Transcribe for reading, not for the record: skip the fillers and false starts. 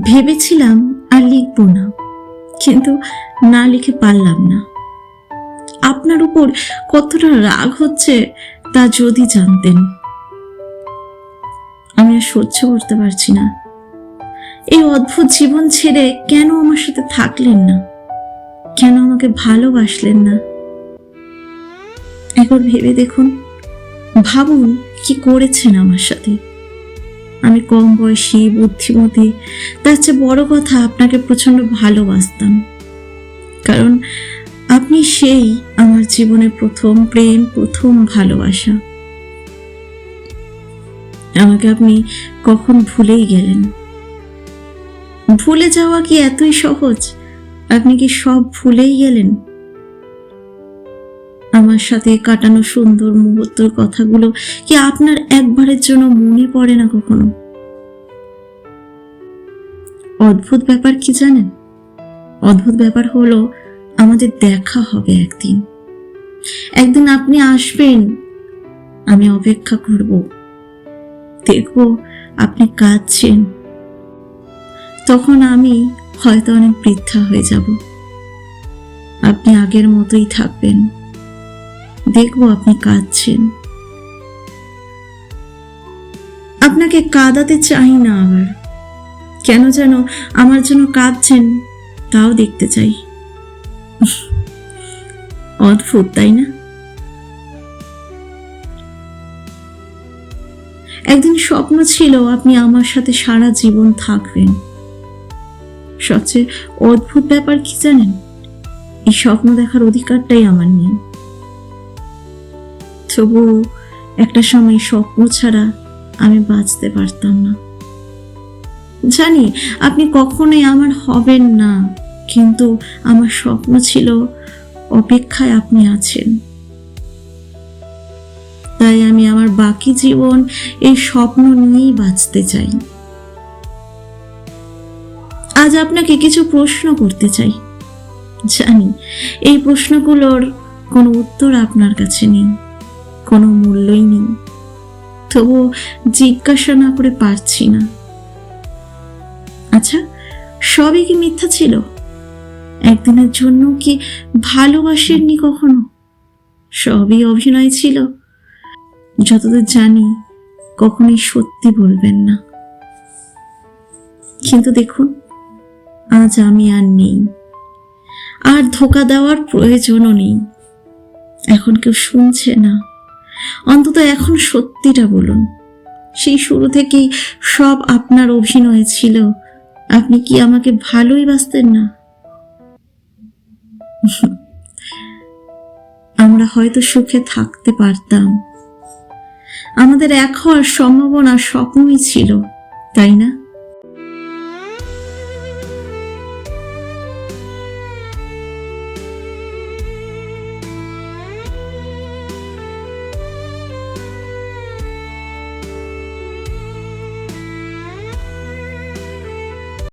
ভেবেছিলাম আর লিখব না, কিন্তু না লিখে পারলাম না। আপনার উপর কতটা রাগ হচ্ছে তা যদি জানতেন। আমি আর সহ্য করতে পারছি না। এই অদ্ভুত জীবন ছেড়ে কেন আমার সাথে থাকলেন না? কেন আমাকে ভালোবাসলেন না? একবার ভেবে দেখুন, ভাবুন কি করেছেন আমার সাথে। আমি কম বয়সী, বুদ্ধিমতী, তার চেয়ে বড় কথা আপনাকে প্রচন্ড ভালোবাসতাম। কারণ আপনি সেই আমার জীবনের প্রথম প্রেম, প্রথম ভালোবাসা। আমাকে আপনি কখন ভুলেই গেলেন। ভুলে যাওয়া কি এতই সহজ? আপনি কি সব ভুলেই গেলেন? আমার সাথে কাটানো সুন্দর মুহূর্তের কথাগুলো কি আপনার একবারের জন্য মনে পড়ে না কখনো? অদ্ভুত ব্যাপার কি জানেন? অদ্ভুত ব্যাপার হলো আমাদের দেখা হবে একদিন। একদিন আপনি আসবেন, আমি অপেক্ষা করব, দেখব আপনি কাঁদছেন। তখন আমি হয়তো অনেক বৃদ্ধা হয়ে যাব, আপনি আগের মতোই থাকবেন। দেখব আপনি কাঁদছেন। আপনাকে কাঁদাতে চাই না আবার। কেন যেন আমার জন্য কাঁদছেন তাও দেখতে চাই। অদ্ভুত, তাই না? একদিন স্বপ্ন ছিল আপনি আমার সাথে সারা জীবন থাকবেন। সবচেয়ে অদ্ভুত ব্যাপার কি জানেন? এই স্বপ্ন দেখার অধিকারটাই আমার নেই। তবু একটা সময় স্বপ্ন ছাড়া আমি বাঁচতে পারতাম না। জানি আপনি কখনোই আমার হবেন না, কিন্তু আমার স্বপ্ন ছিল অপেক্ষায় আপনি আছেন। তাই আমি আমার বাকি জীবন এই স্বপ্ন নিয়েই বাঁচতে চাই। আজ আপনাকে কিছু প্রশ্ন করতে চাই। জানি এই প্রশ্নগুলোর কোনো উত্তর আপনার কাছে নেই, কোনো মূল্যই নেই। তবু জিজ্ঞাসা না করে পারছি না। আচ্ছা, সবই কি মিথ্যা ছিল? একদিনের জন্য কি ভালোবাসেননি কখনো? সবই অভিনয় ছিল? যতদূর জানি কখনোই সত্যি বলবেন না। কিন্তু দেখুন, আজ আমি আর নেই, আর ধোঁকা দেওয়ার প্রয়োজনও নেই। এখন কেউ শুনছে না, অন্তত এখন সত্যিটা বলুন। সেই শুরু থেকেই সব আপনার অভিনয় ছিল। আপনি কি আমাকে ভালোই বাসতেন না? আমরা হয়তো সুখে থাকতে পারতাম। আমাদের এক হওয়ার সম্ভাবনা স্বপ্নই ছিল, তাই না?